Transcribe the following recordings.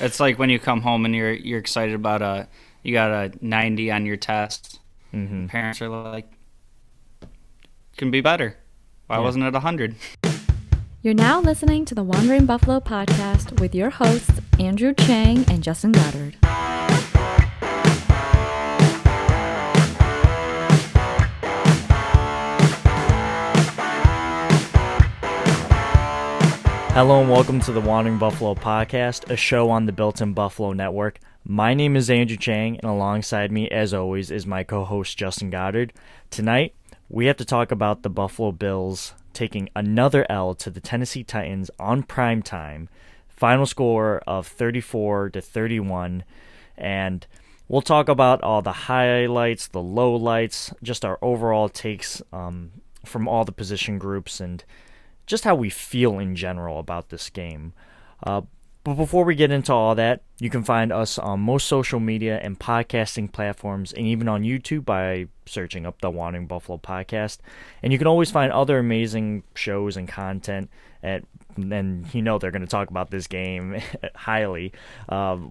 It's like when you come home and you're excited about you got a 90 on your test. Hmm. Parents are like, can be better. Why Yeah. wasn't it 100? You're now listening to the Wandering Buffalo podcast with your hosts, Andrew Chang and Justin Goddard. Hello and welcome to the Wandering Buffalo podcast, a show on the Built-in Buffalo Network. My name is Andrew Chang, and alongside me, as always, is my co-host Justin Goddard. Tonight, we have to talk about the Buffalo Bills taking another L to the Tennessee Titans on prime time. Final score of 34-31, and we'll talk about all the highlights, the lowlights, just our overall takes from all the position groups, and just how we feel in general about this game. But before we get into all that, you can find us on most social media and podcasting platforms, and even on YouTube by searching up the Wandering Buffalo podcast. And you can always find other amazing shows and content and you know they're going to talk about this game highly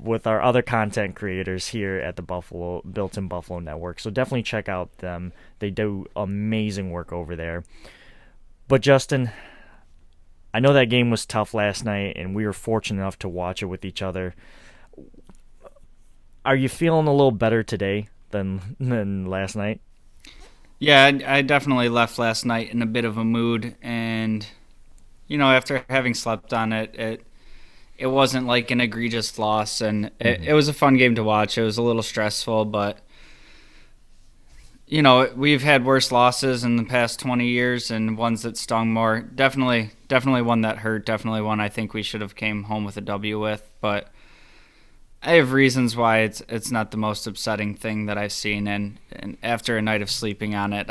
with our other content creators here at the Built-in Buffalo Network. So definitely check out them. They do amazing work over there. But Justin, I know that game was tough last night, and we were fortunate enough to watch it with each other. Are you feeling a little better today than last night? Yeah, I definitely left last night in a bit of a mood, and after having slept on it, it wasn't like an egregious loss, and it was a fun game to watch. It was a little stressful, but we've had worse losses in the past 20 years and ones that stung more. Definitely one that hurt. Definitely one I think we should have came home with a W with. But I have reasons why it's not the most upsetting thing that I've seen. And after a night of sleeping on it,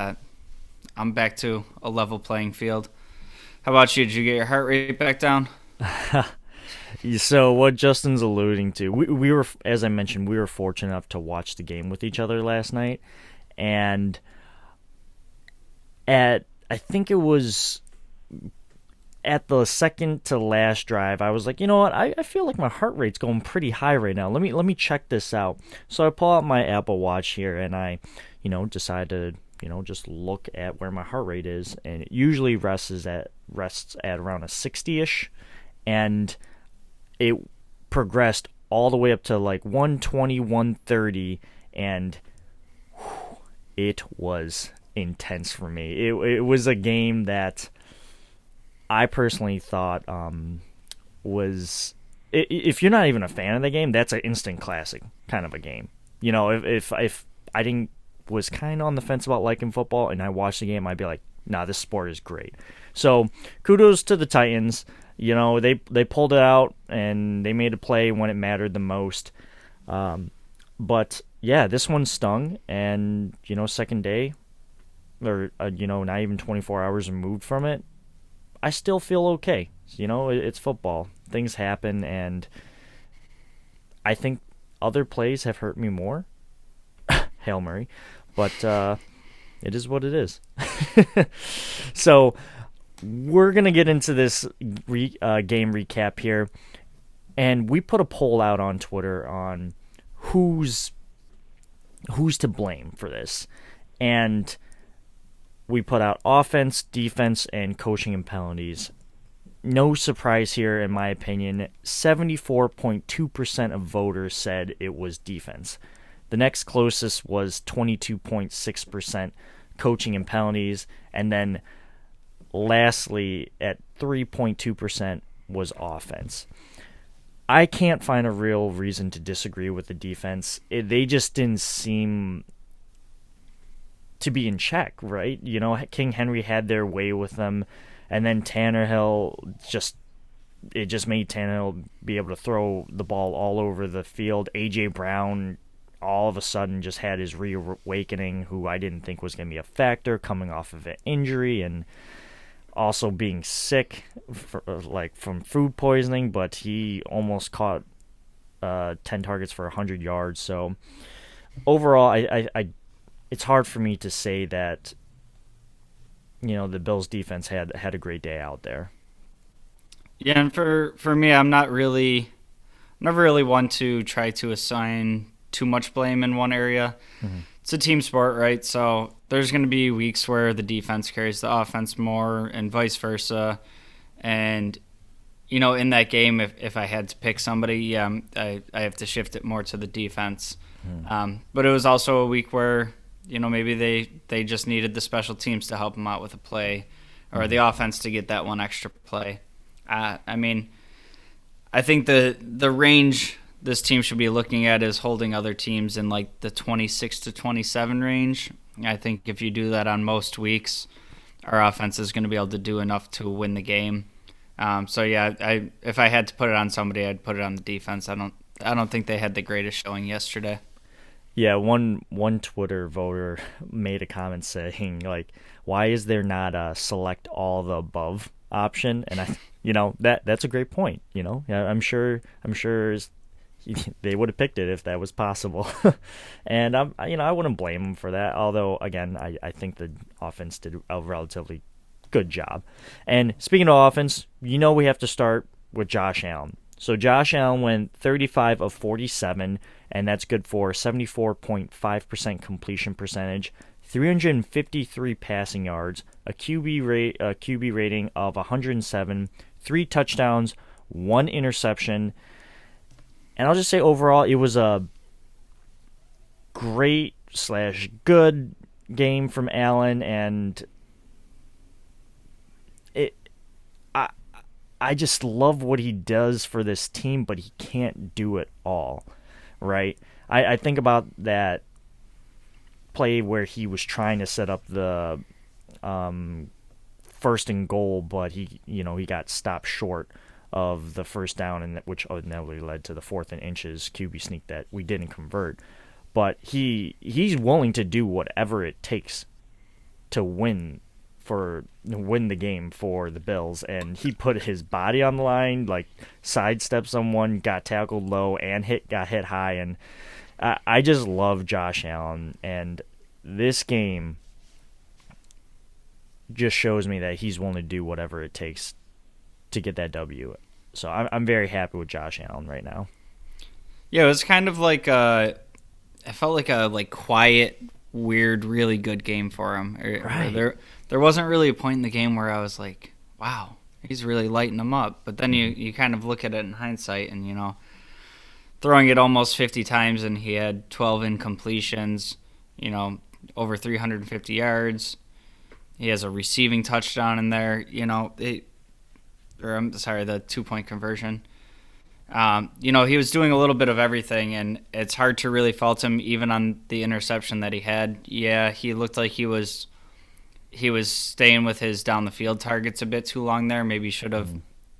I'm back to a level playing field. How about you? Did you get your heart rate back down? So what Justin's alluding to, we were, as I mentioned, we were fortunate enough to watch the game with each other last night, and I think it was at the second to last drive, I was like, you know what, I feel like my heart rate's going pretty high right now. Let me check this out. So I pull out my Apple Watch here, and I, decide to, just look at where my heart rate is, and it usually rests at around a 60-ish, and it progressed all the way up to like 120, 130, and it was intense for me. It was a game that I personally thought was, if you're not even a fan of the game, that's an instant classic kind of a game. If I didn't was kind of on the fence about liking football and I watched the game, I'd be like, nah, this sport is great. So kudos to the Titans. They pulled it out and they made a play when it mattered the most. But yeah, this one stung, and second day, or not even 24 hours removed from it, I still feel okay. It's football. Things happen, and I think other plays have hurt me more. Hail Mary. But it is what it is. So we're going to get into this game recap here, and we put a poll out on Twitter on who's to blame for this. And we put out offense, defense, and coaching and penalties. No surprise here, in my opinion. 74.2% of voters said it was defense. The next closest was 22.6% coaching and penalties. And then lastly, at 3.2% was offense. I can't find a real reason to disagree with the defense. They just didn't seem to be in check, right? King Henry had their way with them, and then Tannehill just made Tannehill be able to throw the ball all over the field. A.J. Brown all of a sudden just had his reawakening, who I didn't think was going to be a factor coming off of an injury and also being sick from food poisoning, but he almost caught 10 targets for 100 yards. So overall, I it's hard for me to say that the Bills defense had a great day out there. Yeah, and for me, I'm not really never really one to try to assign too much blame in one area. Mm-hmm. It's a team sport, right? So there's going to be weeks where the defense carries the offense more and vice versa. And, in that game, if I had to pick somebody, I have to shift it more to the defense. But it was also a week where, maybe they just needed the special teams to help them out with a play or the offense to get that one extra play. I think the range this team should be looking at is holding other teams in like the 26 to 27 range. I think if you do that on most weeks, our offense is going to be able to do enough to win the game. If I had to put it on somebody, I'd put it on the defense. I don't think they had the greatest showing yesterday. Yeah, one Twitter voter made a comment saying, like, why is there not a select all the above option? And that's a great point. I'm sure they would have picked it if that was possible. And I wouldn't blame them for that. Although again, I think the offense did a relatively good job. And speaking of offense, we have to start with Josh Allen. So Josh Allen went 35 of 47, and that's good for 74.5% completion percentage, 353 passing yards, a QB rating of 107, 3 touchdowns, 1 interception. And I'll just say overall, it was a great/good game from Allen, and I just love what he does for this team, but he can't do it all, right? I think about that play where he was trying to set up the first and goal, but he got stopped short of the first down, and which inevitably led to the 4th and inches QB sneak that we didn't convert. But he's willing to do whatever it takes to win the game for the Bills, and he put his body on the line, like sidestepped someone, got tackled low, and got hit high. And I just love Josh Allen, and this game just shows me that he's willing to do whatever it takes to get that W. So I'm very happy with Josh Allen right now. Yeah, it was kind of like I felt like a quiet, weird, really good game for him. Right. There wasn't really a point in the game where I was like, wow, he's really lighting them up. But then you kind of look at it in hindsight and, throwing it almost 50 times and he had 12 incompletions, over 350 yards. He has a receiving touchdown in there, the 2-point conversion. He was doing a little bit of everything, and it's hard to really fault him even on the interception that he had. Yeah, he looked like he was staying with his down the field targets a bit too long there. Maybe should have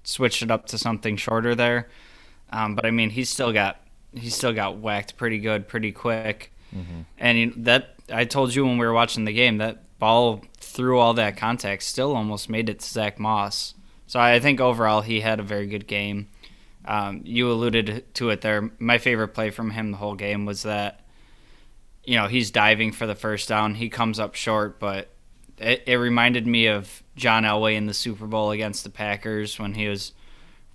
switched it up to something shorter there. But I mean, he still got whacked pretty good, pretty quick. Mm-hmm. And that I told you when we were watching the game, that ball through all that contact still almost made it to Zach Moss. So I think overall he had a very good game. You alluded to it there. My favorite play from him the whole game was that, he's diving for the first down. He comes up short, but it reminded me of John Elway in the Super Bowl against the Packers when he was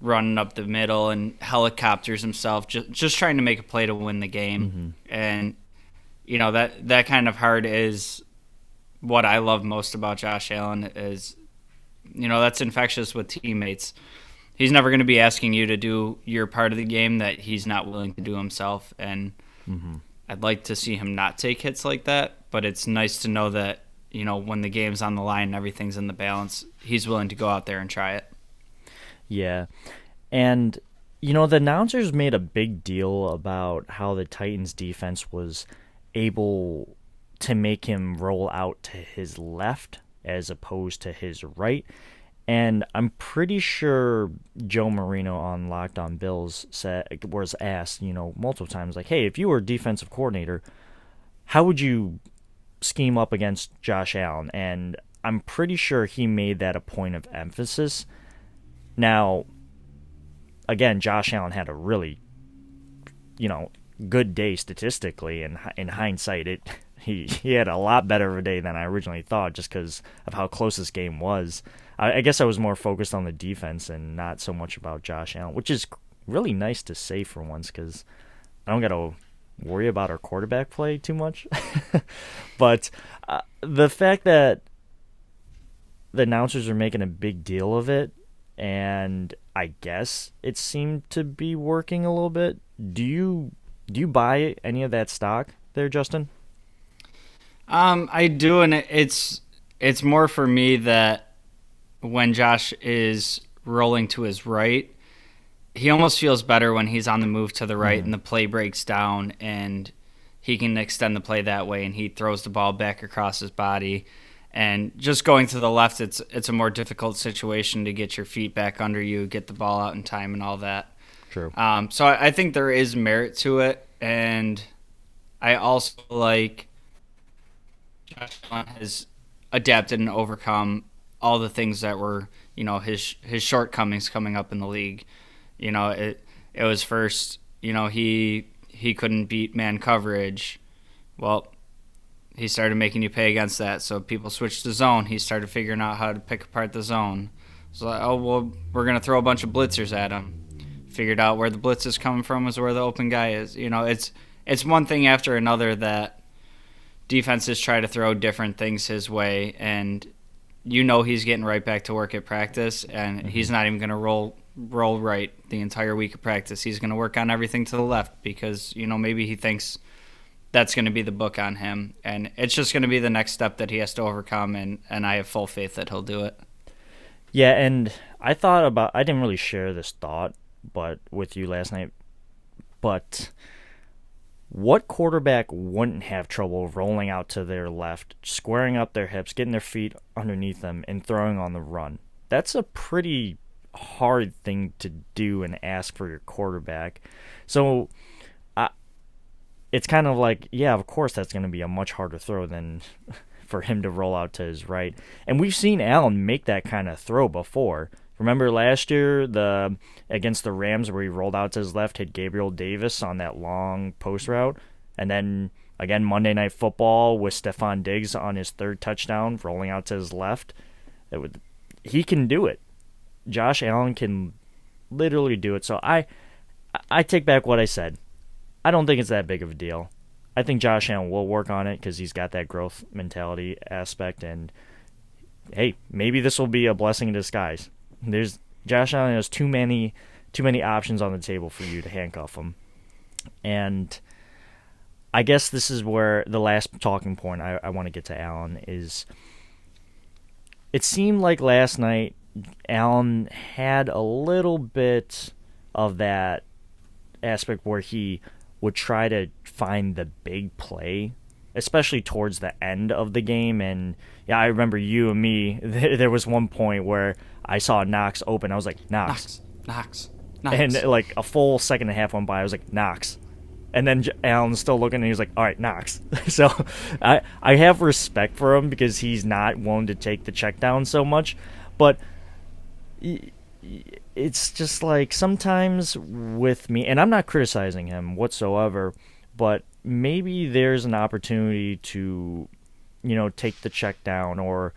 running up the middle and helicopters himself, just trying to make a play to win the game. Mm-hmm. And, that kind of heart is what I love most about Josh Allen is, that's infectious with teammates. He's never going to be asking you to do your part of the game that he's not willing to do himself. And I'd like to see him not take hits like that, but it's nice to know that, when the game's on the line and everything's in the balance, he's willing to go out there and try it. Yeah. And, the announcers made a big deal about how the Titans defense was able to make him roll out to his left as opposed to his right. And I'm pretty sure Joe Marino on Locked On Bills was asked, multiple times, like, hey, if you were a defensive coordinator, how would you scheme up against Josh Allen? And I'm pretty sure he made that a point of emphasis. Now, again, Josh Allen had a really, good day statistically. And in hindsight, he had a lot better of a day than I originally thought just because of how close this game was. I guess I was more focused on the defense and not so much about Josh Allen, which is really nice to say for once because I don't got to worry about our quarterback play too much. But the fact that the announcers are making a big deal of it, and I guess it seemed to be working a little bit. Do you buy any of that stock there, Justin? I do, and it's more for me that when Josh is rolling to his right, he almost feels better when he's on the move to the right and the play breaks down and he can extend the play that way and he throws the ball back across his body. And just going to the left, it's a more difficult situation to get your feet back under you, get the ball out in time, and all that. True. So I think there is merit to it, and I also like Josh Allen has adapted and overcome all the things that were, his shortcomings coming up in the league. It was first, he couldn't beat man coverage. Well, he started making you pay against that, so people switched to zone. He started figuring out how to pick apart the zone. So, we're going to throw a bunch of blitzers at him. Figured out where the blitz is coming from is where the open guy is. It's one thing after another that defenses try to throw different things his way, and he's getting right back to work at practice, and he's not even going to roll right the entire week of practice. He's going to work on everything to the left because, maybe he thinks that's going to be the book on him, and it's just going to be the next step that he has to overcome, and I have full faith that he'll do it. Yeah, and I didn't really share this thought with you last night, but what quarterback wouldn't have trouble rolling out to their left, squaring up their hips, getting their feet underneath them, and throwing on the run? That's a pretty hard thing to do and ask for your quarterback. So it's kind of like, yeah, of course that's going to be a much harder throw than for him to roll out to his right. And we've seen Allen make that kind of throw before. Remember last year against the Rams where he rolled out to his left, hit Gabriel Davis on that long post route, and then again Monday Night Football with Stephon Diggs on his third touchdown rolling out to his left. He can do it. Josh Allen can literally do it. So I take back what I said. I don't think it's that big of a deal. I think Josh Allen will work on it because he's got that growth mentality aspect, and hey, maybe this will be a blessing in disguise. Josh Allen has too many options on the table for you to handcuff him. And I guess this is where the last talking point I want to get to Allen is, it seemed like last night Allen had a little bit of that aspect where he would try to find the big play, especially towards the end of the game. And yeah, I remember you and me, there was one point where I saw Knox open. I was like, Knox. And like a full second and a half went by. I was like, Knox. And then Allen's still looking, and he was like, all right, Knox. So I have respect for him because he's not willing to take the check down so much. But it's just like sometimes with me, and I'm not criticizing him whatsoever, but maybe there's an opportunity to, take the check down or,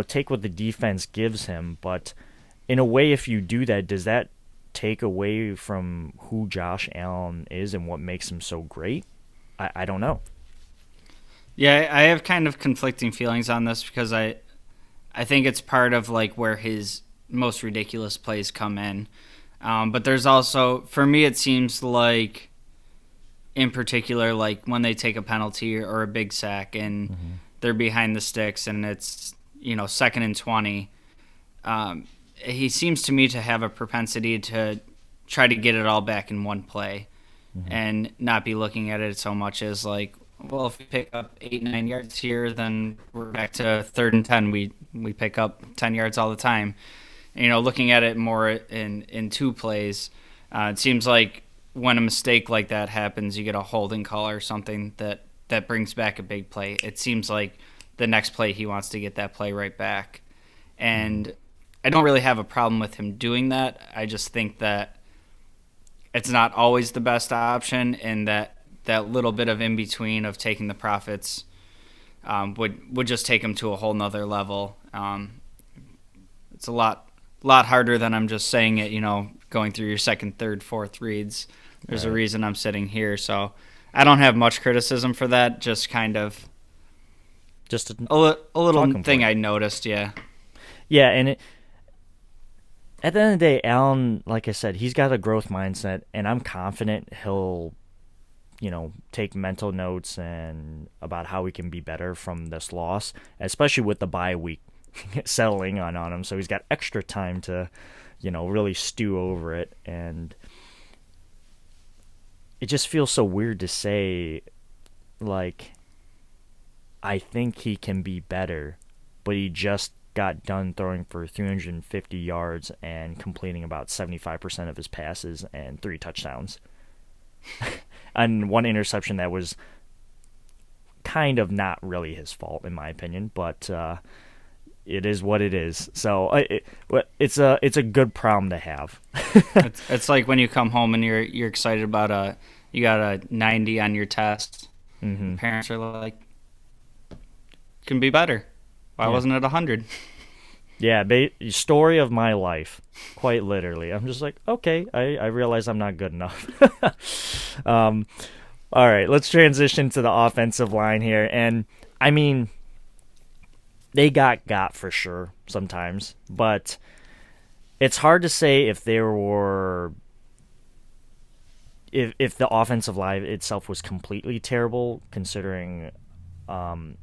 take what the defense gives him. But in a way, if you do that, does that take away from who Josh Allen is and what makes him so great? I don't know. Yeah, I have kind of conflicting feelings on this because I think it's part of like where his most ridiculous plays come in. But there's also, for me, it seems like, in particular, like when they take a penalty or a big sack and they're behind the sticks and it's, 2nd and 20, he seems to me to have a propensity to try to get it all back in one play and not be looking at it so much as like, well, if we pick up 8-9 yards here, then we're back to 3rd and 10. We pick up 10 yards all the time. Looking at it more in two plays, it seems like when a mistake like that happens, you get a holding call or something that brings back a big play. It seems like the next play he wants to get that play right back. And I don't really have a problem with him doing that. I just think that it's not always the best option, and that little bit of in-between of taking the profits would just take him to a whole nother level. It's a lot lot harder than I'm just saying it, going through your second, third, fourth reads. There's a reason I'm sitting here, so I don't have much criticism for that, just kind of just a little thing I noticed, yeah. Yeah, and at the end of the day, Allen, like I said, he's got a growth mindset, and I'm confident he'll, take mental notes and about how he can be better from this loss, especially with the bye week settling on him. So he's got extra time to, really stew over it. And it just feels so weird to say, like, I think he can be better, but he just got done throwing for 350 yards and completing about 75% of his passes and 3 touchdowns. And 1 interception that was kind of not really his fault, in my opinion, but it is what it is. So it's a good problem to have. It's like when you come home and you're excited about you got a 90 on your test. Mm-hmm. Parents are like, can be better. Why wasn't it 100? Yeah, story of my life, quite literally. I'm just like, okay, I realize I'm not good enough. All right, let's transition to the offensive line here. And, I mean, they got for sure sometimes. But it's hard to say if they were... If the offensive line itself was completely terrible, considering how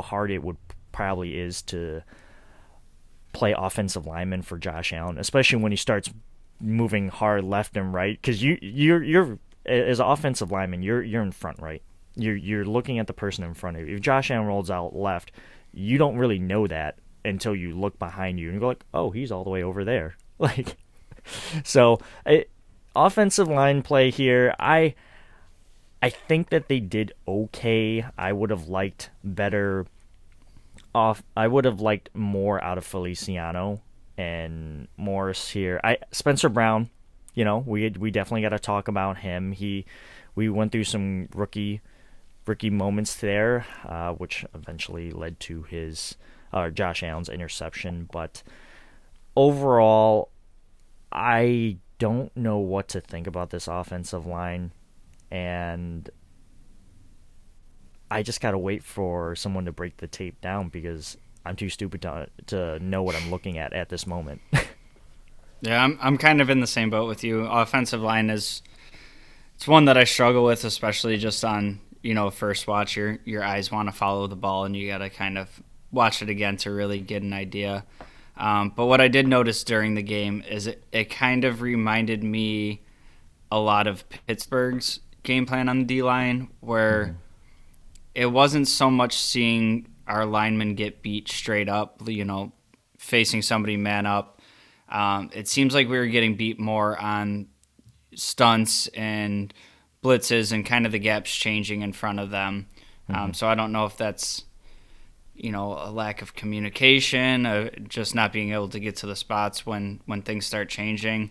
hard it would probably is to play offensive lineman for Josh Allen, especially when he starts moving hard left and right. Because you're as an offensive lineman, you're in front, right? You're looking at the person in front of you. If Josh Allen rolls out left, you don't really know that until you look behind you and go like, oh, he's all the way over there. Like, so offensive line play here, I think that they did okay. I would have liked better. I would have liked more out of Feliciano and Morris here. Spencer Brown, we definitely got to talk about him. We went through some rookie moments there, which eventually led to his Josh Allen's interception. But overall, I don't know what to think about this offensive line, and I just got to wait for someone to break the tape down because I'm too stupid to know what I'm looking at this moment. Yeah, I'm kind of in the same boat with you. Offensive line it's one that I struggle with, especially just on, first watch. Your eyes want to follow the ball, and you got to kind of watch it again to really get an idea. But what I did notice during the game is it kind of reminded me a lot of Pittsburgh's game plan on the D-line, where it wasn't so much seeing our linemen get beat straight up, facing somebody man up. It seems like we were getting beat more on stunts and blitzes and kind of the gaps changing in front of them. So I don't know if that's, a lack of communication, just not being able to get to the spots when things start changing.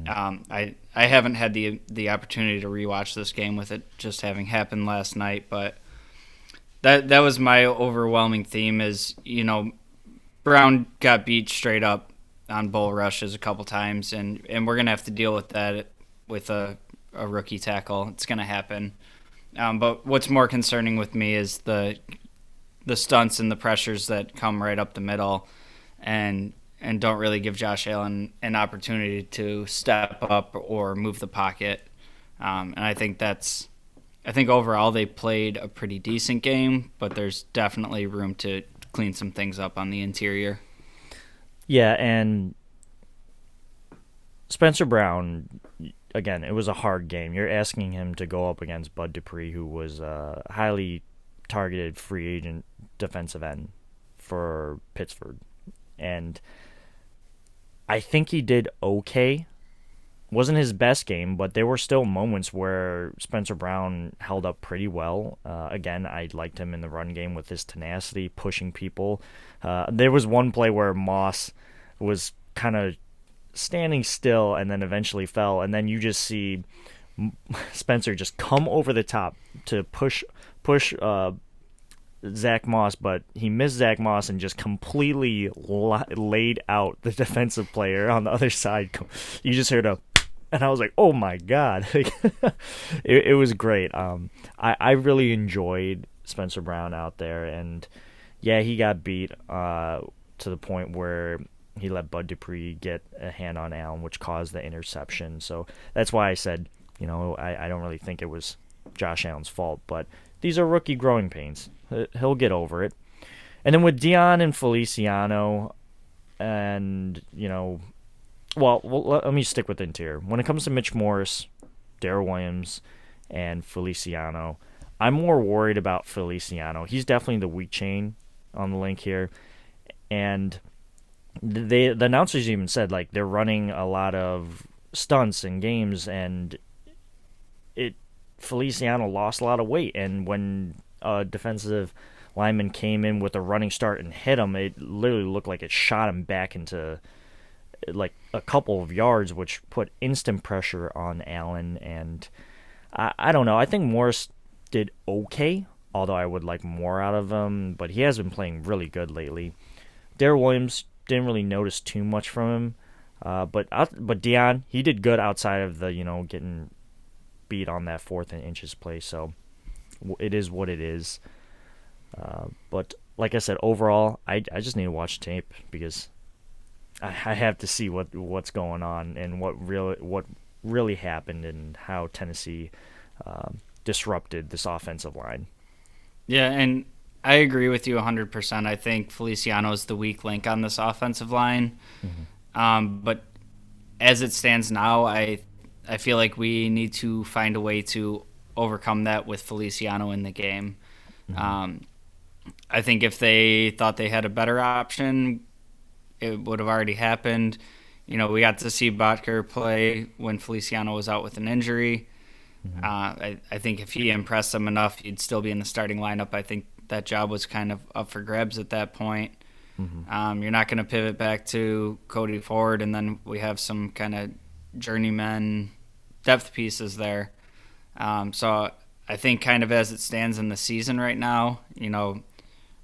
I haven't had the opportunity to rewatch this game with it just having happened last night, but that was my overwhelming theme is, Brown got beat straight up on bull rushes a couple times, and we're going to have to deal with that with a rookie tackle. It's going to happen. But what's more concerning with me is the stunts and the pressures that come right up the middle and don't really give Josh Allen an opportunity to step up or move the pocket. And I think overall they played a pretty decent game, but there's definitely room to clean some things up on the interior. Yeah, and Spencer Brown, again, it was a hard game. You're asking him to go up against Bud Dupree, who was a highly targeted free agent defensive end for Pittsburgh. And I think he did okay. Wasn't his best game, but there were still moments where Spencer Brown held up pretty well. Again, I liked him in the run game with his tenacity, pushing people. There was one play where Moss was kind of standing still and then eventually fell, and then you just see Spencer just come over the top to push Zach Moss, but he missed Zach Moss and just completely laid out the defensive player on the other side. You just heard a, and I was like, oh my God. It was great. I really enjoyed Spencer Brown out there, and yeah, he got beat to the point where he let Bud Dupree get a hand on Allen, which caused the interception. So that's why I said, I don't really think it was Josh Allen's fault, but these are rookie growing pains. He'll get over it. And then with Dion and Feliciano, and, well, let me stick with interior. When it comes to Mitch Morse, Darrell Williams, and Feliciano, I'm more worried about Feliciano. He's definitely the weak chain on the link here. And the announcers even said, like, they're running a lot of stunts in games, and Feliciano lost a lot of weight, and when a defensive lineman came in with a running start and hit him, it literally looked like it shot him back into like a couple of yards, which put instant pressure on Allen. And I don't know. I think Morris did okay, although I would like more out of him, but he has been playing really good lately. Darrell Williams, didn't really notice too much from him, but Dion, he did good outside of the getting beat on that 4th and inches play, so it is what it is. But like I said, overall, I just need to watch tape because I have to see what's going on and what really happened and how Tennessee disrupted this offensive line. Yeah, and I agree with you 100%. I think Feliciano is the weak link on this offensive line. Mm-hmm. But as it stands now, I feel like we need to find a way to overcome that with Feliciano in the game. Mm-hmm. I think if they thought they had a better option, it would have already happened. We got to see Butker play when Feliciano was out with an injury. Mm-hmm. I think if he impressed them enough, he'd still be in the starting lineup. I think that job was kind of up for grabs at that point. Mm-hmm. You're not going to pivot back to Cody Ford, and then we have some kind of journeyman depth pieces there. So I think kind of as it stands in the season right now,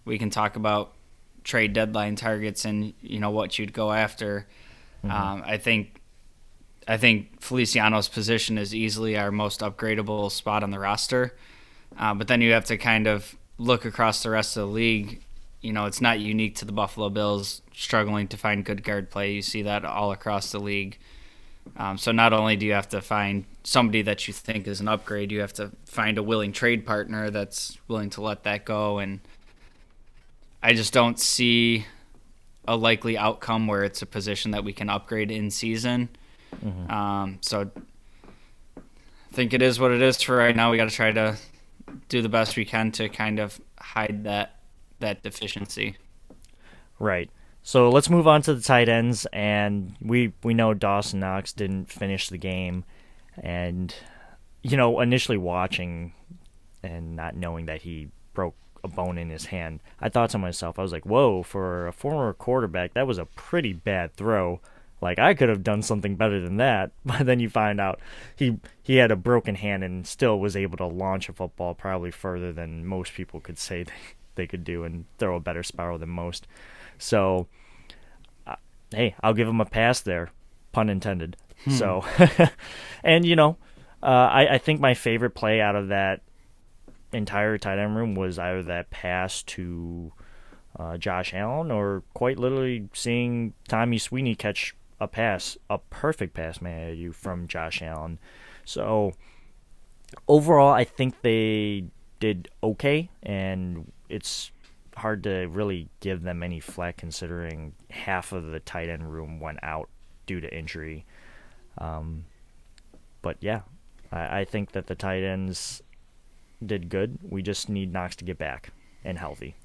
we can talk about trade deadline targets and, what you'd go after. Mm-hmm. I think Feliciano's position is easily our most upgradable spot on the roster. But then you have to kind of look across the rest of the league. It's not unique to the Buffalo Bills struggling to find good guard play. You see that all across the league. So not only do you have to find somebody that you think is an upgrade, you have to find a willing trade partner that's willing to let that go. And I just don't see a likely outcome where it's a position that we can upgrade in season. Mm-hmm. So I think it is what it is for right now. We got to try to do the best we can to kind of hide that deficiency. Right. So let's move on to the tight ends, and we know Dawson Knox didn't finish the game, and initially watching and not knowing that he broke a bone in his hand, I thought to myself, I was like, whoa, for a former quarterback, that was a pretty bad throw. Like, I could have done something better than that. But then you find out he had a broken hand and still was able to launch a football probably further than most people could say they could do and throw a better spiral than most. So, hey, I'll give him a pass there, pun intended. So, and, I think my favorite play out of that entire tight end room was either that pass to Josh Allen or quite literally seeing Tommy Sweeney catch a perfect pass, from Josh Allen. So, overall, I think they did okay, and it's hard to really give them any flack considering half of the tight end room went out due to injury. But yeah, I think that the tight ends did good. We just need Knox to get back and healthy.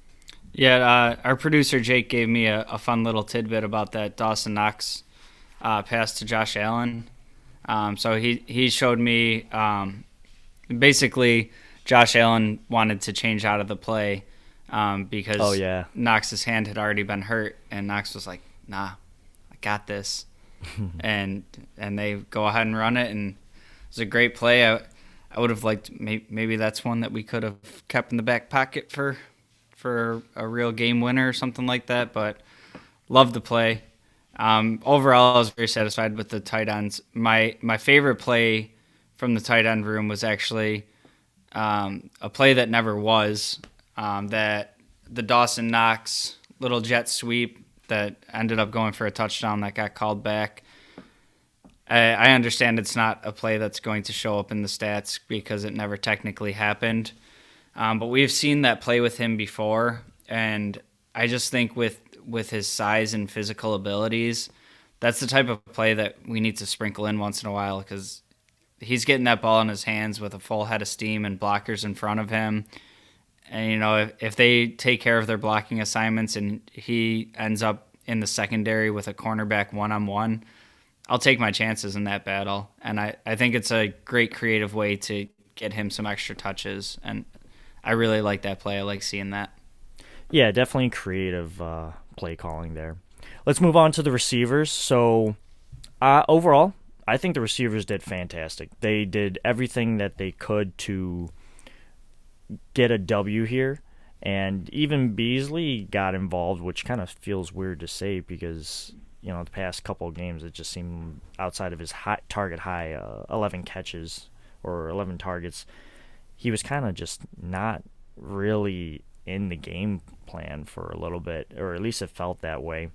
Yeah, our producer Jake gave me a fun little tidbit about that Dawson Knox pass to Josh Allen. So he showed me basically Josh Allen wanted to change out of the play because Knox's hand had already been hurt, and Knox was like, nah, I got this. and they go ahead and run it, and it was a great play. I would have liked maybe that's one that we could have kept in the back pocket for for a real game winner or something like that, but love the play. Overall, I was very satisfied with the tight ends. My favorite play from the tight end room was actually a play that never was, that the Dawson Knox little jet sweep that ended up going for a touchdown that got called back. I understand it's not a play that's going to show up in the stats because it never technically happened. But we've seen that play with him before, and I just think with his size and physical abilities, that's the type of play that we need to sprinkle in once in a while, because he's getting that ball in his hands with a full head of steam and blockers in front of him. And, if they take care of their blocking assignments and he ends up in the secondary with a cornerback one-on-one, I'll take my chances in that battle. And I think it's a great creative way to get him some extra touches. And I really like that play. I like seeing that. Yeah, definitely creative play calling there. Let's move on to the receivers. So overall, I think the receivers did fantastic. They did everything that they could to get a W here. And even Beasley got involved, which kind of feels weird to say because, the past couple of games, it just seemed outside of his target high, 11 catches or 11 targets, he was kind of just not really in the game plan for a little bit, or at least it felt that way.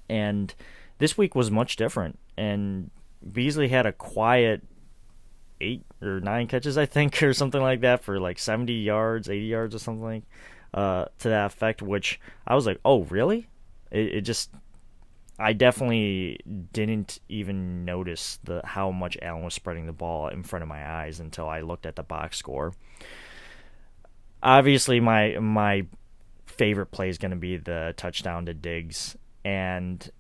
And this week was much different, and Beasley had a quiet 8 or 9 catches, I think, or something like that, for like 70 yards, 80 yards or something to that effect, which I was like, oh, really? I definitely didn't even notice how much Allen was spreading the ball in front of my eyes until I looked at the box score. Obviously, my favorite play is going to be the touchdown to Diggs, and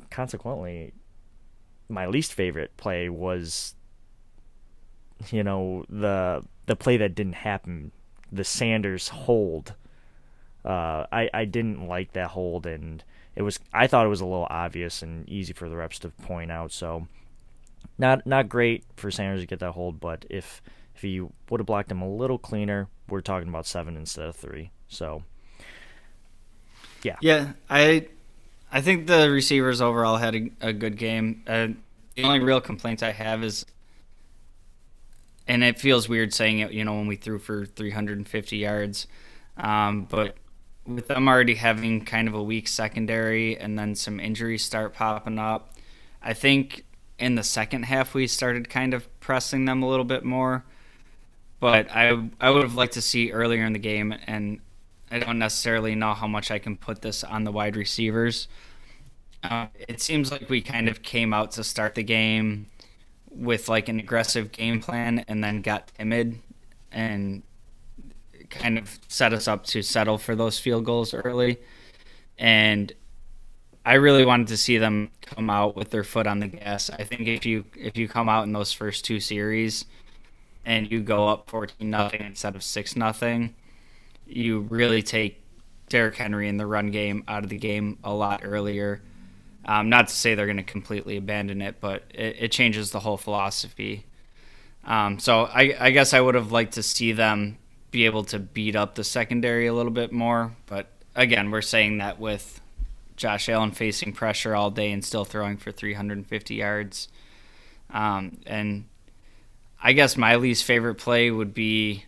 consequently, my least favorite play was, the play that didn't happen, the Sanders hold. I didn't like that hold, and I thought it was a little obvious and easy for the reps to point out. So, not great for Sanders to get that hold, but if he would have blocked him a little cleaner, we're talking about 7 instead of 3. So, yeah. Yeah, I think the receivers overall had a good game. The only real complaint I have is, and it feels weird saying it, when we threw for 350 yards, but with them already having kind of a weak secondary and then some injuries start popping up, I think in the second half we started kind of pressing them a little bit more. But I would have liked to see earlier in the game, and I don't necessarily know how much I can put this on the wide receivers. It seems like we kind of came out to start the game with like an aggressive game plan and then got timid and kind of set us up to settle for those field goals early. And I really wanted to see them come out with their foot on the gas. I think if you come out in those first 2 series and you go up 14-0 instead of 6-0, you really take Derrick Henry in the run game out of the game a lot earlier. Not to say they're going to completely abandon it, but it changes the whole philosophy. So I guess I would have liked to see them be able to beat up the secondary a little bit more. But again, we're saying that with Josh Allen facing pressure all day and still throwing for 350 yards. And I guess my least favorite play would be,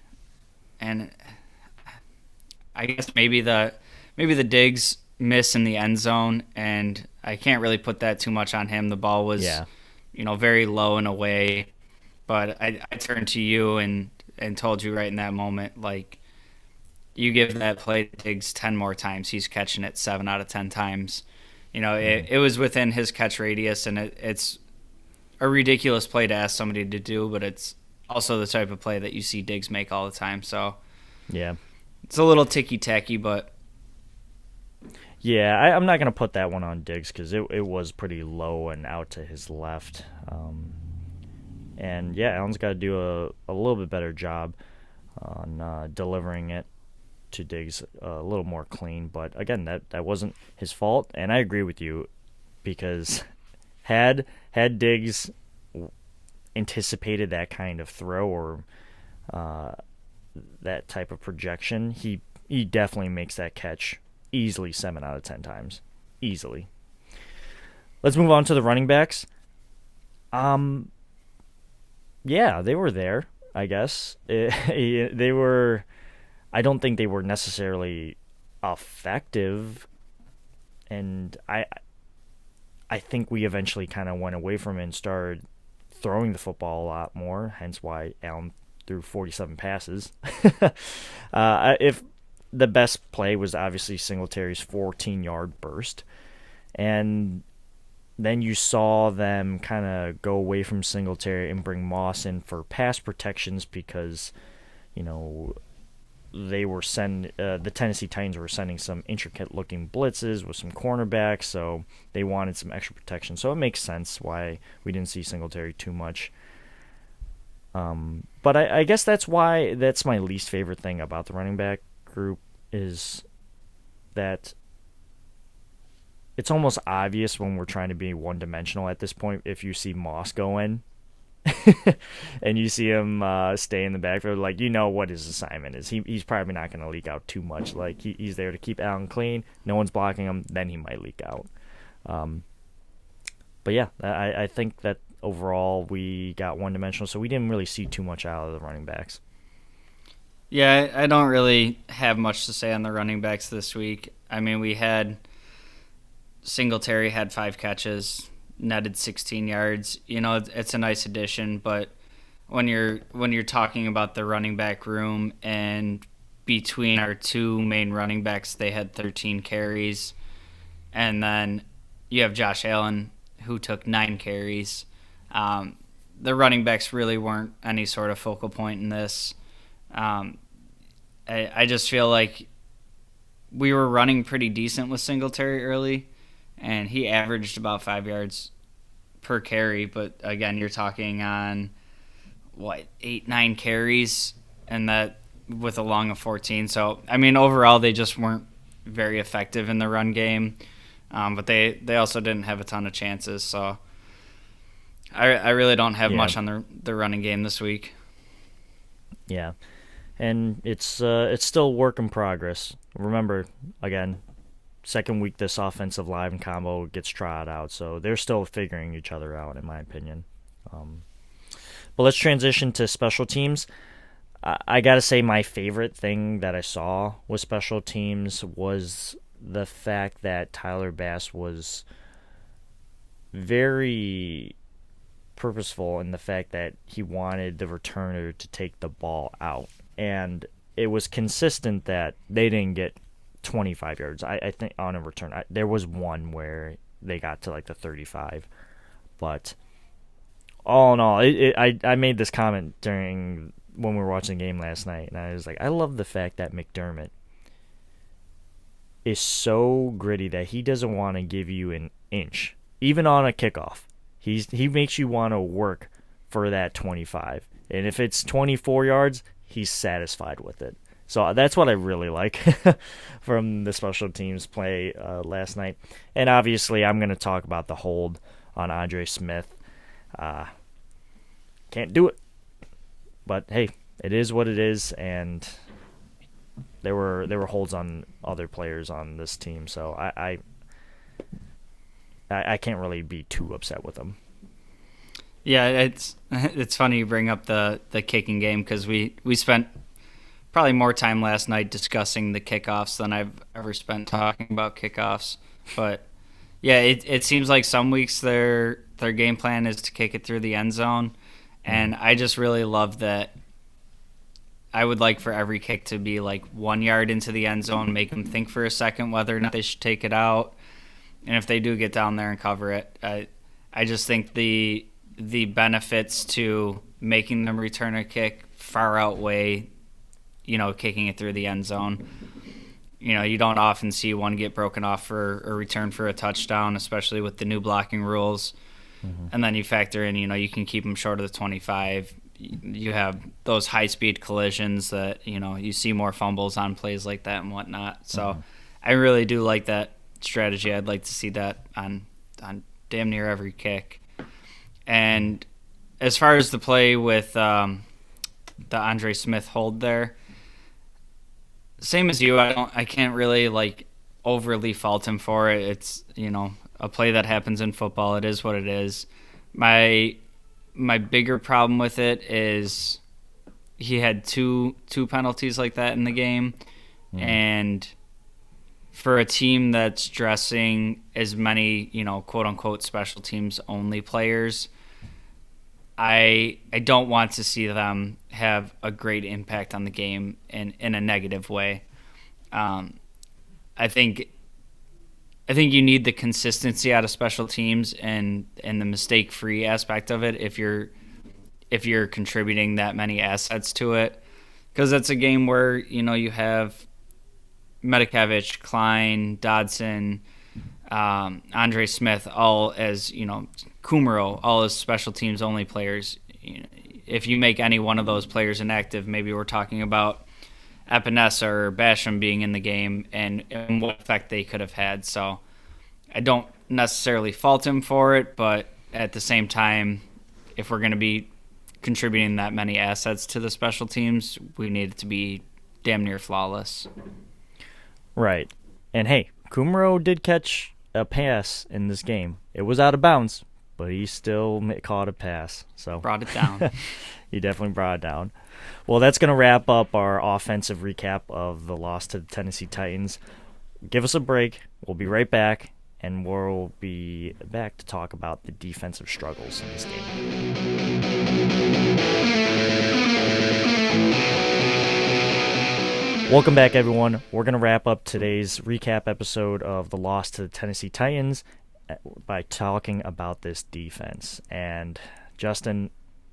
and I guess maybe the Diggs miss in the end zone, and I can't really put that too much on him. The ball was, very low and away. But I turned to you and told you right in that moment, like, you give that play to Diggs 10 more times, he's catching it 7 out of 10 times. It was within his catch radius, and it's a ridiculous play to ask somebody to do, but it's also the type of play that you see Diggs make all the time. So, yeah, it's a little ticky-tacky, but yeah, I'm not going to put that one on Diggs because it was pretty low and out to his left. And yeah, Allen's got to do a little bit better job on delivering it to Diggs a little more clean. But again, that wasn't his fault, and I agree with you because had Diggs anticipated that kind of throw or that type of projection, he he definitely makes that catch easily 7 out of 10 times. Easily. Let's move on to the running backs. Yeah, they were there, I guess. They were. I don't think they were necessarily effective, and I think we eventually kind of went away from it and started throwing the football a lot more. Hence why Allen threw 47 passes. If the best play was obviously Singletary's 14-yard burst, and then you saw them kind of go away from Singletary and bring Moss in for pass protections because, they were the Tennessee Titans were sending some intricate-looking blitzes with some cornerbacks, so they wanted some extra protection. So it makes sense why we didn't see Singletary too much. But I guess that's my least favorite thing about the running back group is that it's almost obvious when we're trying to be one-dimensional at this point if you see Moss go in and you see him stay in the backfield, like, what his assignment is. He's probably not going to leak out too much. Like, he's there to keep Allen clean. No one's blocking him. Then he might leak out. But yeah, I think that overall we got one-dimensional, so we didn't really see too much out of the running backs. Yeah, I don't really have much to say on the running backs this week. I mean, we had Singletary had 5 catches, netted 16 yards. It's a nice addition, but when you're talking about the running back room and between our 2 main running backs, they had 13 carries, and then you have Josh Allen who took 9 carries. The running backs really weren't any sort of focal point in this. I just feel like we were running pretty decent with Singletary early, and he averaged about 5 yards per carry. But again, you're talking on 8-9 carries, and that with a long of 14. So I mean, overall, they just weren't very effective in the run game. But they also didn't have a ton of chances. So I really don't have much on the running game this week. Yeah. And it's still work in progress. Remember, again, second week this offensive line combo gets tried out, so they're still figuring each other out, in my opinion. But let's transition to special teams. I got to say my favorite thing that I saw with special teams was the fact that Tyler Bass was very purposeful in the fact that he wanted the returner to take the ball out. And it was consistent that they didn't get 25 yards, I think, on a return. There was one where they got to like the 35. But all in all, I made this comment during when we were watching the game last night, and I was like, I love the fact that McDermott is so gritty that he doesn't want to give you an inch, even on a kickoff. He makes you want to work for that 25. And if it's 24 yards, he's satisfied with it. So that's what I really like from the special teams play last night. And obviously, I'm going to talk about the hold on Andre Smith. Can't do it. But hey, it is what it is, and there were holds on other players on this team, so I can't really be too upset with them. Yeah, it's funny you bring up the kicking game because we spent probably more time last night discussing the kickoffs than I've ever spent talking about kickoffs. But yeah, it seems like some weeks their game plan is to kick it through the end zone, and I just really love that. I would like for every kick to be like 1 yard into the end zone, make them think for a second whether or not they should take it out, and if they do get down there and cover it, I just think the benefits to making them return a kick far outweigh, kicking it through the end zone. You don't often see one get broken off for a return for a touchdown, especially with the new blocking rules. Mm-hmm. And then you factor in, you can keep them short of the 25. You have those high-speed collisions that, you see more fumbles on plays like that and whatnot. So I really do like that strategy. I'd like to see that on damn near every kick. And as far as the play with the Andre Smith hold there, same as you. I can't really like overly fault him for it. It's a play that happens in football. It is what it is. My my bigger problem with it is he had two penalties like that in the game, and for a team that's dressing as many quote unquote special teams only players, I don't want to see them have a great impact on the game in a negative way. Um, I think you need the consistency out of special teams and the mistake free aspect of it if you're contributing that many assets to it, because it's a game where you have Medikevich, Klein, Dodson, Andre Smith, all as Kumaro, all as special teams only players. If you make any one of those players inactive, maybe we're talking about Epinesa or Basham being in the game and what effect they could have had. So I don't necessarily fault him for it, but at the same time, if we're going to be contributing that many assets to the special teams, we need it to be damn near flawless. Right. And hey, Kumaro did catch a pass in this game. It was out of bounds, but he still caught a pass. So Brought it down. he definitely brought it down. Well, that's going to wrap up our offensive recap of the loss to the Tennessee Titans. Give us a break. We'll be right back, and we'll be back to talk about the defensive struggles in this game. Welcome back, everyone. We're going to wrap up today's recap episode of the loss to the Tennessee Titans by talking about this defense. And Justin,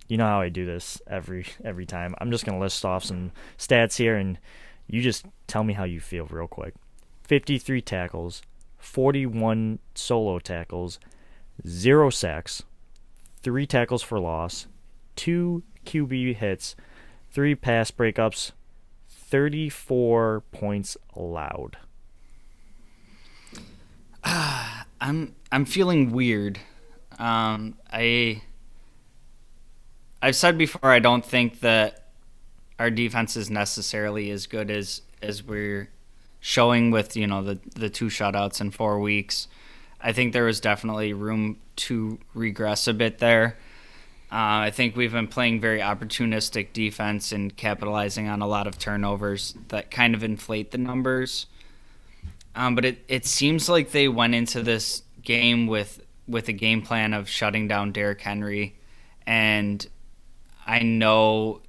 you know how I do this every time. I'm just going to list off some stats here, and you just tell me how you feel real quick. 53 tackles, 41 solo tackles, 0 sacks, 3 tackles for loss, 2 QB hits, 3 pass breakups, 34 points allowed. I'm feeling weird. I've said before, I don't think that our defense is necessarily as good as we're showing with the 2 shutouts in 4 weeks. I think there was definitely room to regress a bit there. I think we've been playing very opportunistic defense and capitalizing on a lot of turnovers that kind of inflate the numbers. But it seems like they went into this game with a game plan of shutting down Derrick Henry. And I know,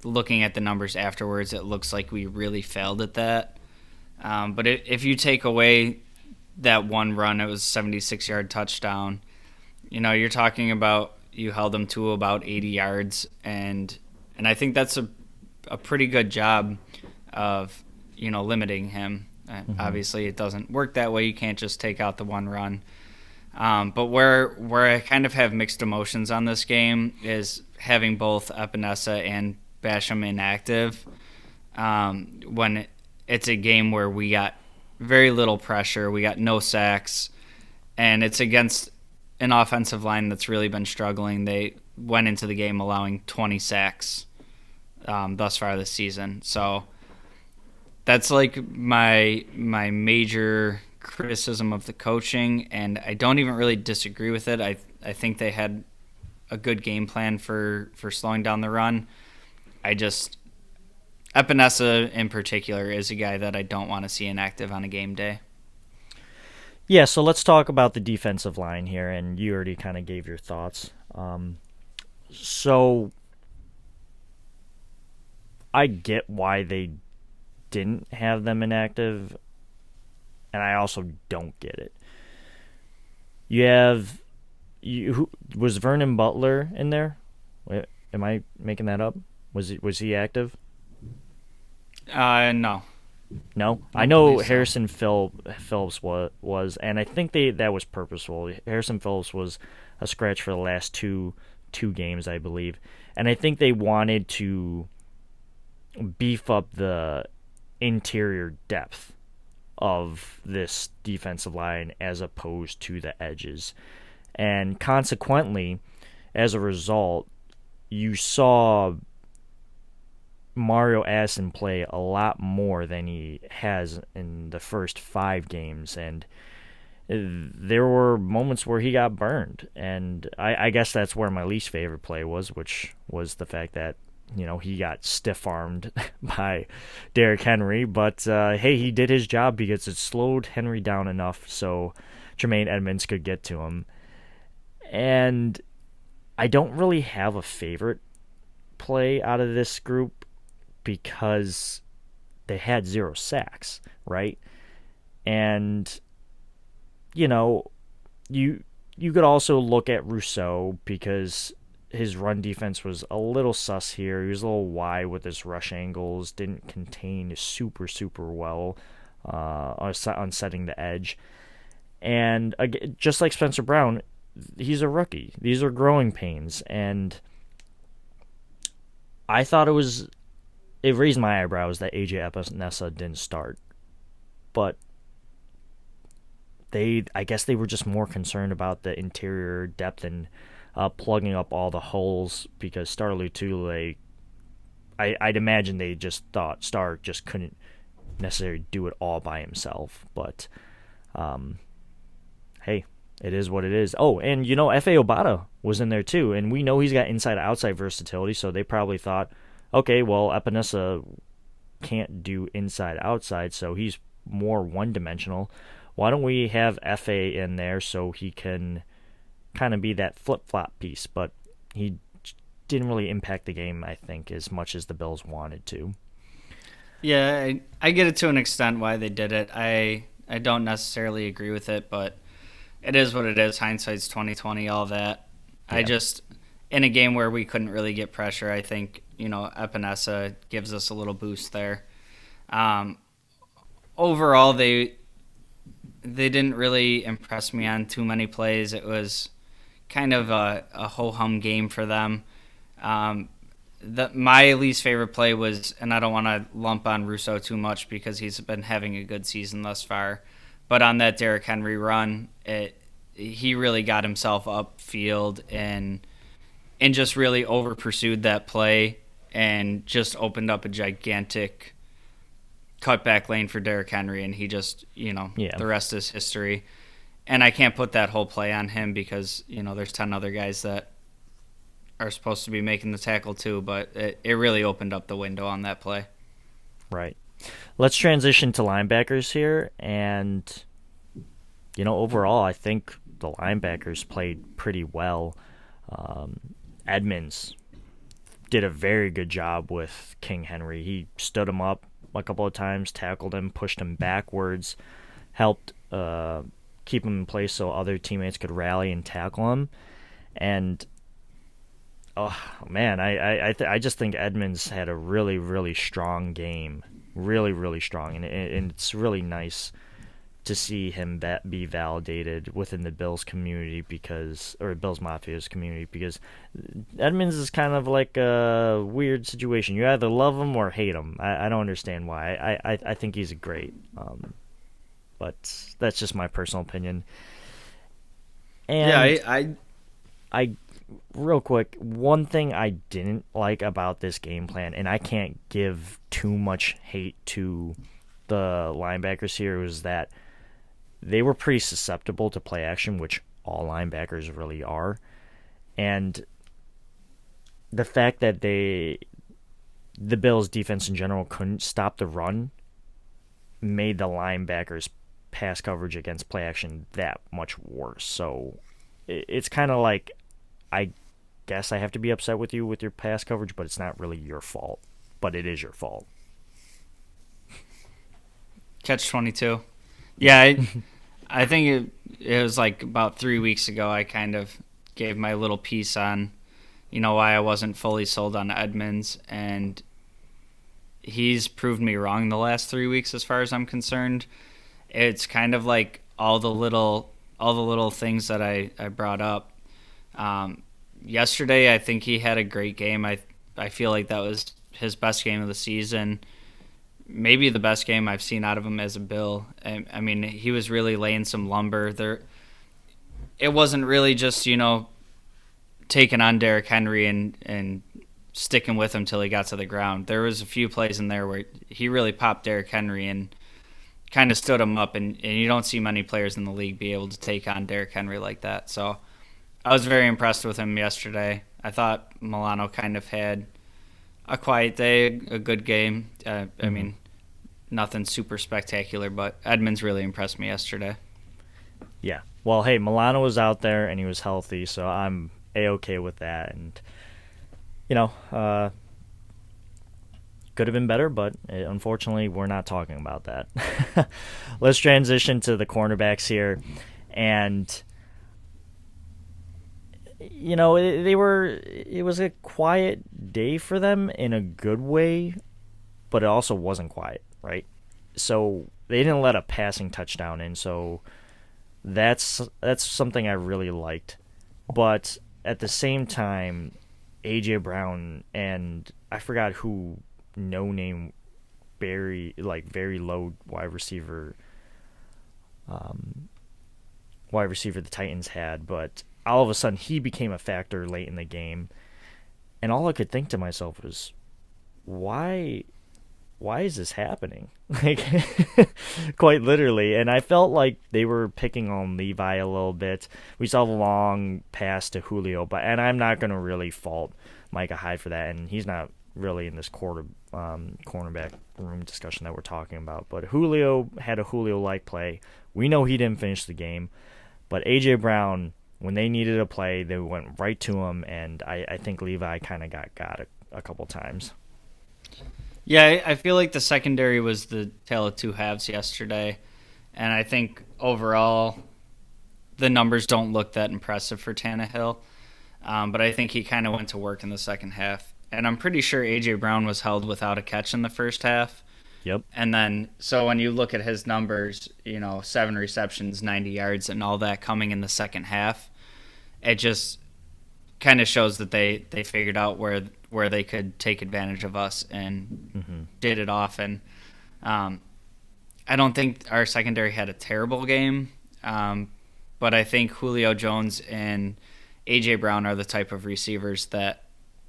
looking at the numbers afterwards, it looks like we really failed at that. But if you take away that one run, it was a 76-yard touchdown. You're talking about you held them to about 80 yards, and I think that's a pretty good job of limiting him. Obviously, it doesn't work that way. You can't just take out the one run. But where I kind of have mixed emotions on this game is having both Epinesa and Basham inactive. When it's a game where we got very little pressure, we got no sacks, and it's against an offensive line that's really been struggling. They went into the game allowing 20 sacks thus far this season. So that's like my major criticism of the coaching, and I don't even really disagree with it. I think they had a good game plan for slowing down the run. Epinesa in particular is a guy that I don't want to see inactive on a game day. Yeah, so let's talk about the defensive line here, and you already kind of gave your thoughts. So I get why they didn't have them inactive, and I also don't get it. Was Vernon Butler in there? Wait, am I making that up? Was he active? No. No, I know Harrison Phillips was, and I think that was purposeful. Harrison Phillips was a scratch for the last two games, I believe, and I think they wanted to beef up the interior depth of this defensive line as opposed to the edges, and consequently, as a result, you saw Mario Addison play a lot more than he has in the first 5 games, and there were moments where he got burned, and I guess that's where my least favorite play was, which was the fact that he got stiff-armed by Derrick Henry, but hey, he did his job because it slowed Henry down enough so Tremaine Edmonds could get to him. And I don't really have a favorite play out of this group because they had 0 sacks, right? And you could also look at Rousseau because his run defense was a little sus here. He was a little wide with his rush angles, didn't contain super well on setting the edge. And just like Spencer Brown, he's a rookie. These are growing pains, and I thought it raised my eyebrows that AJ Epinesa didn't start, but I guess they were just more concerned about the interior depth and plugging up all the holes because Star Lotulelei, I'd imagine they just thought Star just couldn't necessarily do it all by himself. But hey, it is what it is. Oh, and F.A. Obata was in there too, and we know he's got inside-outside versatility, so they probably thought, okay, well, Epinesa can't do inside-outside, so he's more one-dimensional. Why don't we have F.A. in there so he can kind of be that flip-flop piece? But he didn't really impact the game, I think, as much as the Bills wanted to. Yeah, I get it to an extent why they did it. I don't necessarily agree with it, but it is what it is. Hindsight's 20/20, all that. Yeah. I just, in a game where we couldn't really get pressure, I think, Epinesa gives us a little boost there. Overall, they didn't really impress me on too many plays. It was kind of a ho-hum game for them. My least favorite play was, and I don't want to lump on Rousseau too much because he's been having a good season thus far, but on that Derrick Henry run, he really got himself upfield and just really over-pursued that play and just opened up a gigantic cutback lane for Derrick Henry, and he just, the rest is history. And I can't put that whole play on him because, there's 10 other guys that are supposed to be making the tackle too, but it really opened up the window on that play. Right. Let's transition to linebackers here, and, overall, I think the linebackers played pretty well. Edmonds did a very good job with King Henry. He stood him up a couple of times, tackled him, pushed him backwards, helped keep him in place so other teammates could rally and tackle him. And oh man, I just think Edmonds had a really, really strong game, really strong, and it's really nice to see him be validated within the Bills community Bills Mafia's community, because Edmonds is kind of like a weird situation. You either love him or hate him. I don't understand why. I think he's great, but that's just my personal opinion. And yeah, I real quick, one thing I didn't like about this game plan, and I can't give too much hate to the linebackers here, was that they were pretty susceptible to play action, which all linebackers really are. And the fact that the Bills' defense in general couldn't stop the run made the linebackers' pass coverage against play action that much worse. So it's kind of like, I guess I have to be upset with you with your pass coverage, but it's not really your fault. But it is your fault. Catch-22. Yeah, I think it was like about 3 weeks ago I kind of gave my little piece on, why I wasn't fully sold on Edmonds, and he's proved me wrong the last 3 weeks as far as I'm concerned. It's kind of like all the little things that I brought up. Yesterday, I think he had a great game. I feel like that was his best game of the season. Maybe the best game I've seen out of him as a Bill. I mean, he was really laying some lumber there. It wasn't really just, taking on Derrick Henry and sticking with him till he got to the ground. There was a few plays in there where he really popped Derrick Henry and kind of stood him up, and you don't see many players in the league be able to take on Derrick Henry like that. So I was very impressed with him yesterday. I thought Milano kind of had a quiet day, a good game. I mean, nothing super spectacular, but Edmonds really impressed me yesterday. Yeah. Well, hey, Milano was out there and he was healthy, so I'm A-okay with that. And, could have been better, but unfortunately we're not talking about that. Let's transition to the cornerbacks here. And, it was a quiet day for them in a good way, but it also wasn't quiet, right? So they didn't let a passing touchdown in, so that's something I really liked. But at the same time, A.J. Brown and I forgot who no-name very low wide receiver the Titans had, but all of a sudden he became a factor late in the game. And all I could think to myself was, why is this happening? Like, quite literally. And I felt like they were picking on Levi a little bit. We saw the long pass to Julio, and I'm not going to really fault Micah Hyde for that, and he's not really in this cornerback room discussion that we're talking about. But Julio had a Julio-like play. We know he didn't finish the game, but A.J. Brown, when they needed a play, they went right to him, and I think Levi kind of got a couple times. Yeah, I feel like the secondary was the tale of two halves yesterday, and I think overall the numbers don't look that impressive for Tannehill, but I think he kind of went to work in the second half. And I'm pretty sure A.J. Brown was held without a catch in the first half. Yep. And then, so when you look at his numbers, 7 receptions, 90 yards, and all that coming in the second half, it just kind of shows that they figured out where they could take advantage of us and did it often. I don't think our secondary had a terrible game, but I think Julio Jones and A.J. Brown are the type of receivers that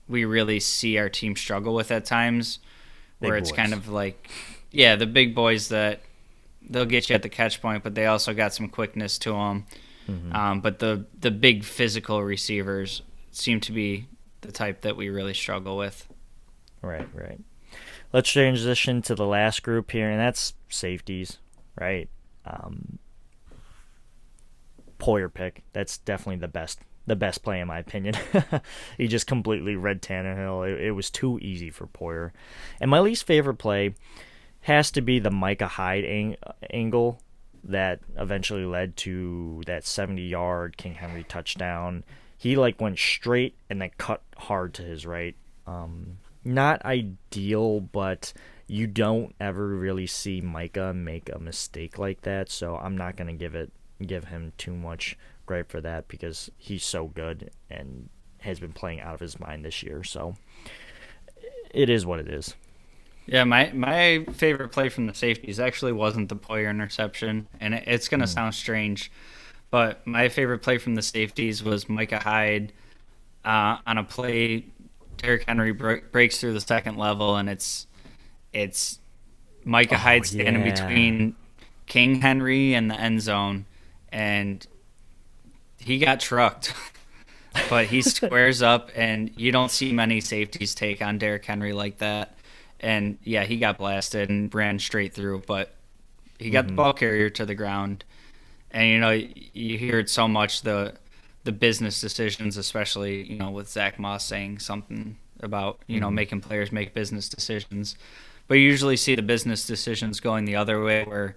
we really see our team struggle with at times, where it's kind of like, the big boys that they'll get you at the catch point, but they also got some quickness to them. But the big physical receivers seem to be the type that we really struggle with. Right. Let's transition to the last group here, and that's safeties, right? Poyer pick. That's definitely the best play in my opinion. He just completely read Tannehill. It was too easy for Poyer. And my least favorite play has to be the Micah Hyde angle that eventually led to that 70-yard King Henry touchdown. He went straight and then cut hard to his right. Not ideal, but you don't ever really see Micah make a mistake like that, so I'm not going to give him too much gripe for that because he's so good and has been playing out of his mind this year. So it is what it is. Yeah, my favorite play from the safeties actually wasn't the Poyer interception, and it's going to sound strange, but my favorite play from the safeties was Micah Hyde on a play. Derrick Henry breaks through the second level, and it's Micah Hyde standing between King Henry and the end zone, and he got trucked. But he squares up, and you don't see many safeties take on Derrick Henry like that. And, yeah, he got blasted and ran straight through, but he got the ball carrier to the ground. And, you hear it so much, the business decisions, especially, with Zach Moss saying something about, making players make business decisions. But you usually see the business decisions going the other way where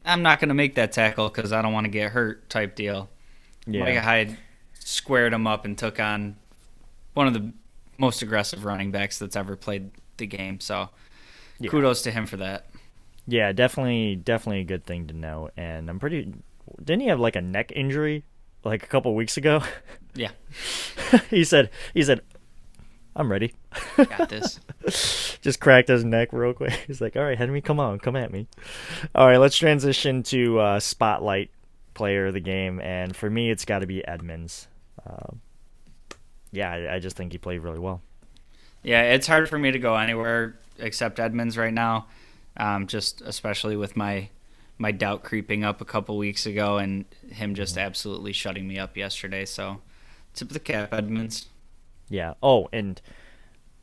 I'm not going to make that tackle because I don't want to get hurt type deal. Yeah. Micah Hyde squared him up and took on one of the most aggressive running backs that's ever played the game. So kudos to him for that. Yeah, definitely a good thing to know. And didn't he have a neck injury a couple weeks ago? Yeah. he said, I'm ready. Got this. Just cracked his neck real quick. He's like, all right, Henry, come at me. All right, let's transition to spotlight player of the game. And for me, it's got to be Edmonds. I just think he played really well. Yeah, it's hard for me to go anywhere except Edmonds right now. Just especially with my doubt creeping up a couple weeks ago and him just absolutely shutting me up yesterday. So, tip of the cap, Edmonds. Yeah. Oh, and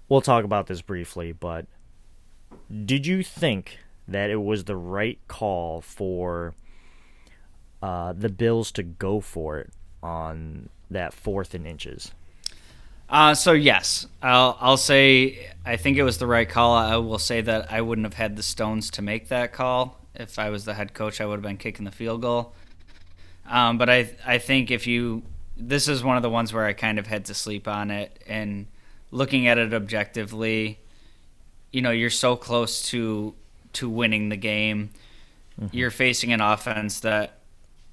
we'll talk about this briefly, but did you think that it was the right call for the Bills to go for it on that 4th and inches? So yes, I'll say I think it was the right call. I will say that I wouldn't have had the stones to make that call. If I was the head coach, I would have been kicking the field goal. But I think this is one of the ones where I kind of had to sleep on it, and looking at it objectively, you're so close to winning the game. Mm-hmm. You're facing an offense that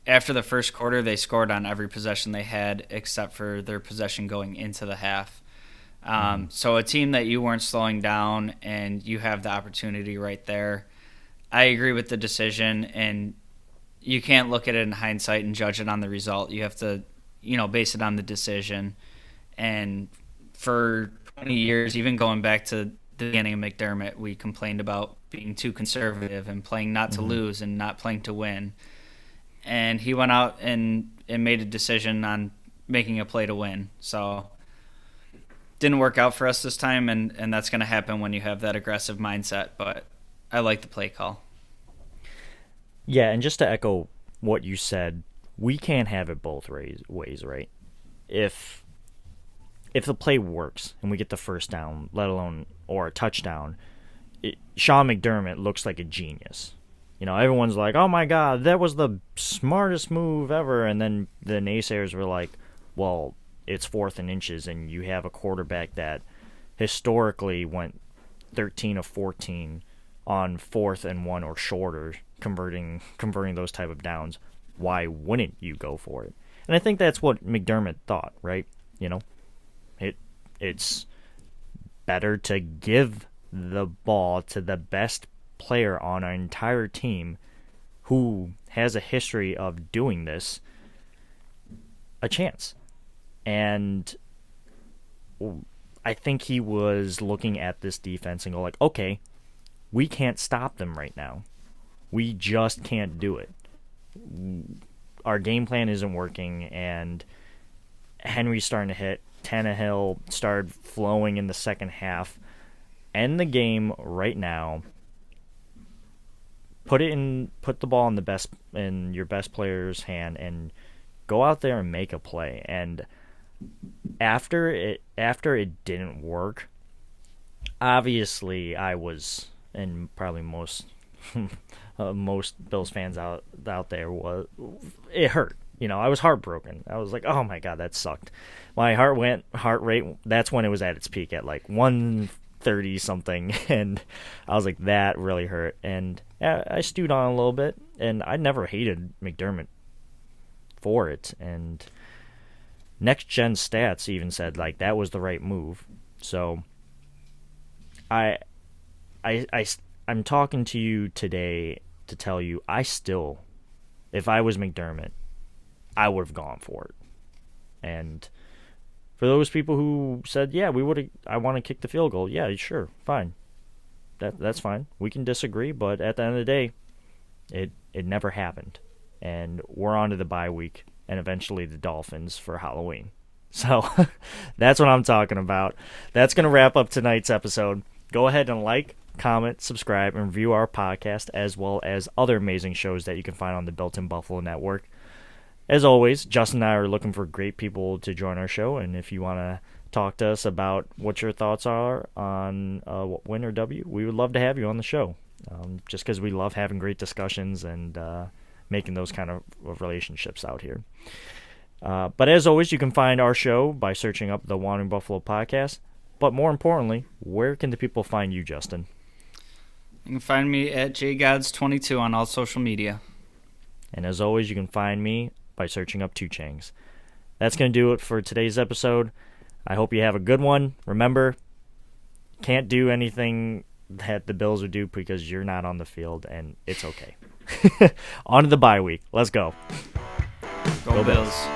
after the first quarter, they scored on every possession they had except for their possession going into the half. So a team that you weren't slowing down, and you have the opportunity right there. I agree with the decision, and you can't look at it in hindsight and judge it on the result. You have to, base it on the decision. And for 20 years, even going back to the beginning of McDermott, we complained about being too conservative and playing not to lose and not playing to win. And he went out and made a decision on making a play to win. So didn't work out for us this time, and that's going to happen when you have that aggressive mindset. But I like the play call. Yeah, and just to echo what you said, we can't have it both ways, right? If the play works and we get the first down, let alone or a touchdown, Sean McDermott looks like a genius. Everyone's like, oh my God, that was the smartest move ever. And then the naysayers were like, well, it's 4th and inches, and you have a quarterback that historically went 13 of 14 on 4th and 1 or shorter, converting those type of downs. Why wouldn't you go for it? And I think that's what McDermott thought, right? It's better to give the ball to the best player on our entire team who has a history of doing this a chance. And I think he was looking at this defense and go like, okay, we can't stop them right now. We just can't do it. Our game plan isn't working, and Henry's starting to hit. Tannehill started flowing in the second half. End the game right now. Put the ball in your best player's hand, and go out there and make a play. And after it didn't work, obviously I was, and probably most Bills fans out there, it hurt. I was heartbroken. I was like, oh my God, that sucked. My heart rate, that's when it was at its peak at like 130 something, and I was like, that really hurt. And I stewed on a little bit, and I never hated McDermott for it. And Next Gen Stats even said like that was the right move. So I'm talking to you today to tell you if I was McDermott, I would have gone for it. And for those people who said, yeah, I want to kick the field goal, yeah, sure, fine. That's fine. We can disagree, but at the end of the day, it never happened. And we're on to the bye week and eventually the Dolphins for Halloween. So that's what I'm talking about. That's going to wrap up tonight's episode. Go ahead and like, comment, subscribe, and review our podcast, as well as other amazing shows that you can find on the Built-in Buffalo Network. As always, Justin and I are looking for great people to join our show, and if you want to talk to us about what your thoughts are on win or W, we would love to have you on the show, just because we love having great discussions and making those kind of relationships out here. But as always, you can find our show by searching up the Wandering Buffalo Podcast. But more importantly, where can the people find you, Justin? You can find me at jgods22 on all social media. And as always, you can find me by searching up Two Changs. That's going to do it for today's episode. I hope you have a good one. Remember, can't do anything that the Bills would do because you're not on the field, and it's okay. On to the bye week. Let's go. Go Bills.